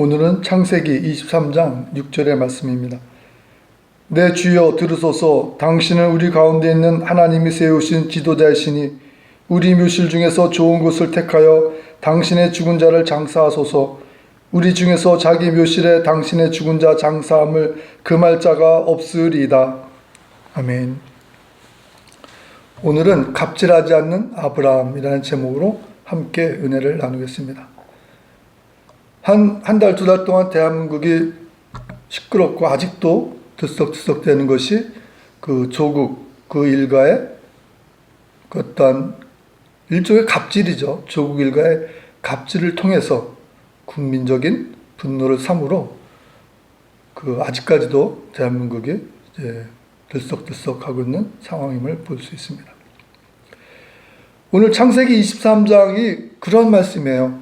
오늘은 창세기 23장 6절의 말씀입니다. 내 주여 들으소서. 당신은 우리 가운데 있는 하나님이 세우신 지도자이시니 우리 묘실 중에서 좋은 곳을 택하여 당신의 죽은 자를 장사하소서. 우리 중에서 자기 묘실에 당신의 죽은 자 장사함을 금할 자가 없으리이다. 아멘. 오늘은 갑질하지 않는 아브라함이라는 제목으로 함께 은혜를 나누겠습니다. 한 달, 두 달 동안 대한민국이 시끄럽고 아직도 들썩들썩대는 것이 그 조국, 그 일가의 어떤 일종의 갑질이죠. 조국 일가의 갑질을 통해서 국민적인 분노를 삼으로 아직까지도 대한민국이 이제 들썩들썩하고 있는 상황임을 볼 수 있습니다. 오늘 창세기 23장이 그런 말씀이에요.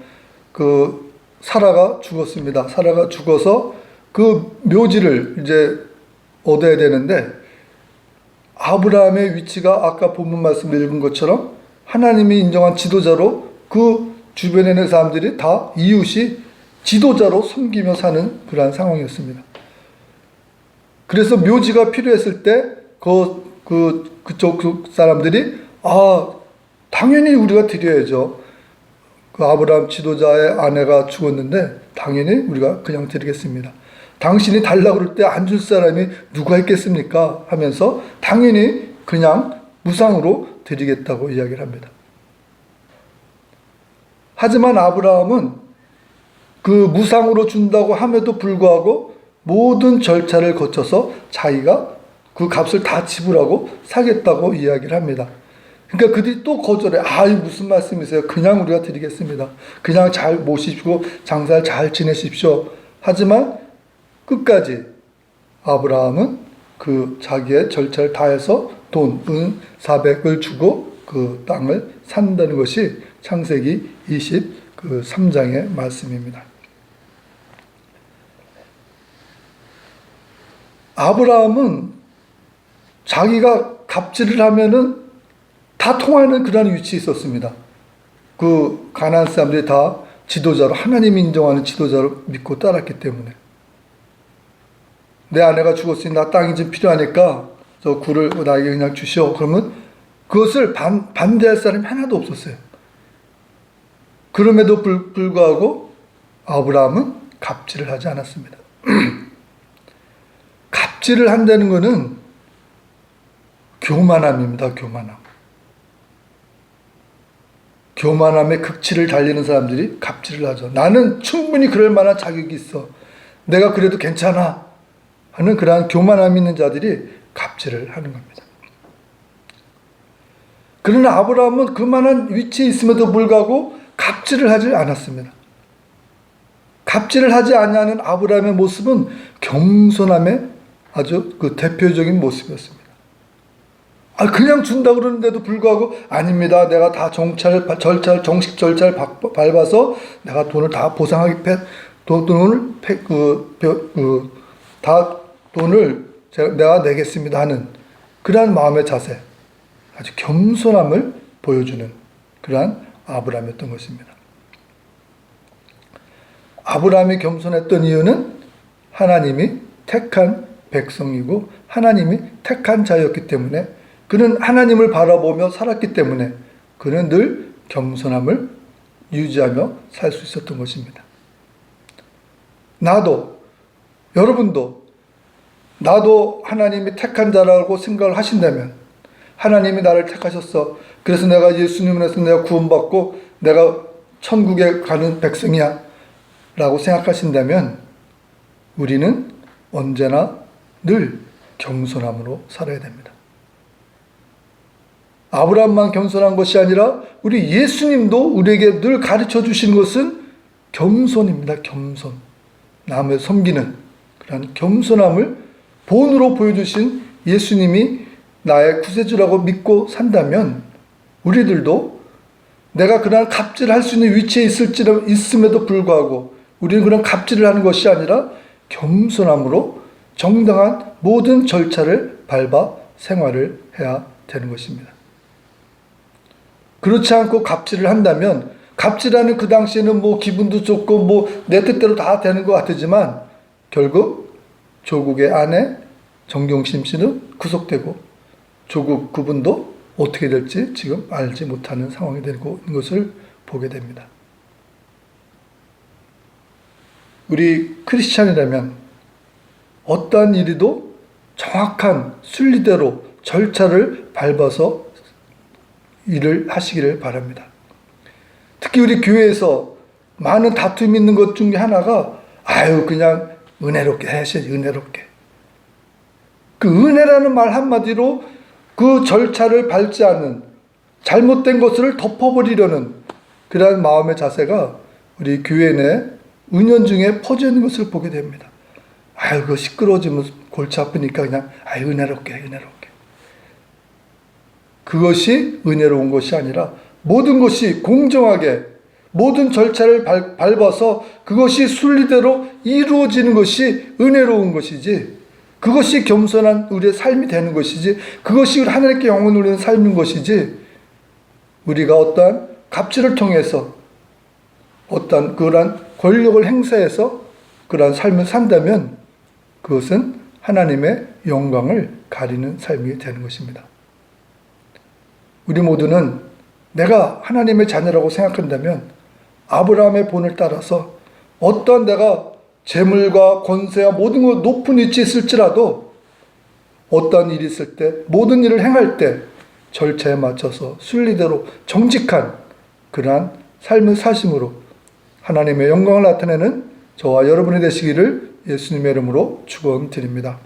사라가 죽었습니다. 사라가 죽어서 그 묘지를 이제 얻어야 되는데 아브라함의 위치가 아까 본문 말씀을 읽은 것처럼 하나님이 인정한 지도자로 그 주변에 있는 사람들이 다 이웃이 지도자로 섬기며 사는 그러한 상황이었습니다. 그래서 묘지가 필요했을 때 그쪽 사람들이 당연히 우리가 드려야죠. 그 아브라함 지도자의 아내가 죽었는데 당연히 우리가 그냥 드리겠습니다. 당신이 달라고 그럴 때 안 줄 사람이 누가 있겠습니까? 하면서 당연히 그냥 무상으로 드리겠다고 이야기를 합니다. 하지만 아브라함은 그 무상으로 준다고 함에도 불구하고 모든 절차를 거쳐서 자기가 그 값을 다 지불하고 사겠다고 이야기를 합니다. 그러니까 그들이 또 거절해. 이거 무슨 말씀이세요? 그냥 우리가 드리겠습니다. 그냥 잘 모시고 장사를 잘 지내십시오. 하지만 끝까지 아브라함은 자기의 절차를 다해서 은 400을 주고 그 땅을 산다는 것이 창세기 23장의 말씀입니다. 아브라함은 자기가 갑질을 하면은 다 통하는 그런 위치에 있었습니다. 가나안 사람들이 다 지도자로, 하나님이 인정하는 지도자로 믿고 따랐기 때문에. 내 아내가 죽었으니 나 땅이 좀 필요하니까 저 굴을 나에게 그냥 주시오. 그러면 그것을 반대할 사람이 하나도 없었어요. 그럼에도 불구하고 아브라함은 갑질을 하지 않았습니다. 갑질을 한다는 것은 교만함입니다. 교만함의 극치를 달리는 사람들이 갑질을 하죠. 나는 충분히 그럴 만한 자격이 있어. 내가 그래도 괜찮아. 하는 그러한 교만함이 있는 자들이 갑질을 하는 겁니다. 그러나 아브라함은 그만한 위치에 있음에도 불구하고 갑질을 하지 않았습니다. 갑질을 하지 않냐는 아브라함의 모습은 겸손함의 아주 대표적인 모습이었습니다. 그냥 준다 그러는데도 불구하고 아닙니다. 내가 다 정식 절차를 밟아서 내가 돈을 다 돈을 내가 내겠습니다 하는 그러한 마음의 자세, 아주 겸손함을 보여주는 그러한 아브라함이었던 것입니다. 아브라함이 겸손했던 이유는 하나님이 택한 백성이고 하나님이 택한 자였기 때문에, 그는 하나님을 바라보며 살았기 때문에 그는 늘 겸손함을 유지하며 살 수 있었던 것입니다. 여러분도 하나님이 택한 자라고 생각을 하신다면, 하나님이 나를 택하셨어. 그래서 내가 예수님을 해서 내가 구원받고 내가 천국에 가는 백성이야 라고 생각하신다면 우리는 언제나 늘 겸손함으로 살아야 됩니다. 아브라함만 겸손한 것이 아니라 우리 예수님도 우리에게 늘 가르쳐 주신 것은 겸손입니다. 겸손. 남을 섬기는 그런 겸손함을 본으로 보여주신 예수님이 나의 구세주라고 믿고 산다면 우리들도 내가 그런 갑질을 할 수 있는 위치에 있음에도 불구하고 우리는 그런 갑질을 하는 것이 아니라 겸손함으로 정당한 모든 절차를 밟아 생활을 해야 되는 것입니다. 그렇지 않고 갑질을 한다면 갑질하는 그 당시에는 뭐 기분도 좋고 뭐 내 뜻대로 다 되는 것 같았지만 결국 조국의 아내 정경심 씨는 구속되고 조국 그분도 어떻게 될지 지금 알지 못하는 상황이 되고 있는 것을 보게 됩니다. 우리 크리스찬이라면 어떠한 일이도 정확한 순리대로 절차를 밟아서 일을 하시기를 바랍니다. 특히 우리 교회에서 많은 다툼이 있는 것 중에 하나가 그냥 은혜롭게 하셔야지, 은혜롭게. 그 은혜라는 말 한마디로 그 절차를 밟지 않는 잘못된 것을 덮어버리려는 그러한 마음의 자세가 우리 교회 내 은연중에 퍼져 있는 것을 보게 됩니다. 그거 시끄러워지면 골치 아프니까 그냥 은혜롭게, 은혜롭게. 그것이 은혜로운 것이 아니라 모든 것이 공정하게 모든 절차를 밟아서 그것이 순리대로 이루어지는 것이 은혜로운 것이지, 그것이 겸손한 우리의 삶이 되는 것이지, 그것이 하나님께 영혼 누리는 삶인 것이지, 우리가 어떠한 갑질을 통해서 어떠한 그러한 권력을 행사해서 그러한 삶을 산다면 그것은 하나님의 영광을 가리는 삶이 되는 것입니다. 우리 모두는 내가 하나님의 자녀라고 생각한다면 아브라함의 본을 따라서 어떠한 내가 재물과 권세와 모든 것 높은 위치에 있을지라도 어떠한 일이 있을 때 모든 일을 행할 때 절차에 맞춰서 순리대로 정직한 그러한 삶을 사심으로 하나님의 영광을 나타내는 저와 여러분이 되시기를 예수님의 이름으로 축원드립니다.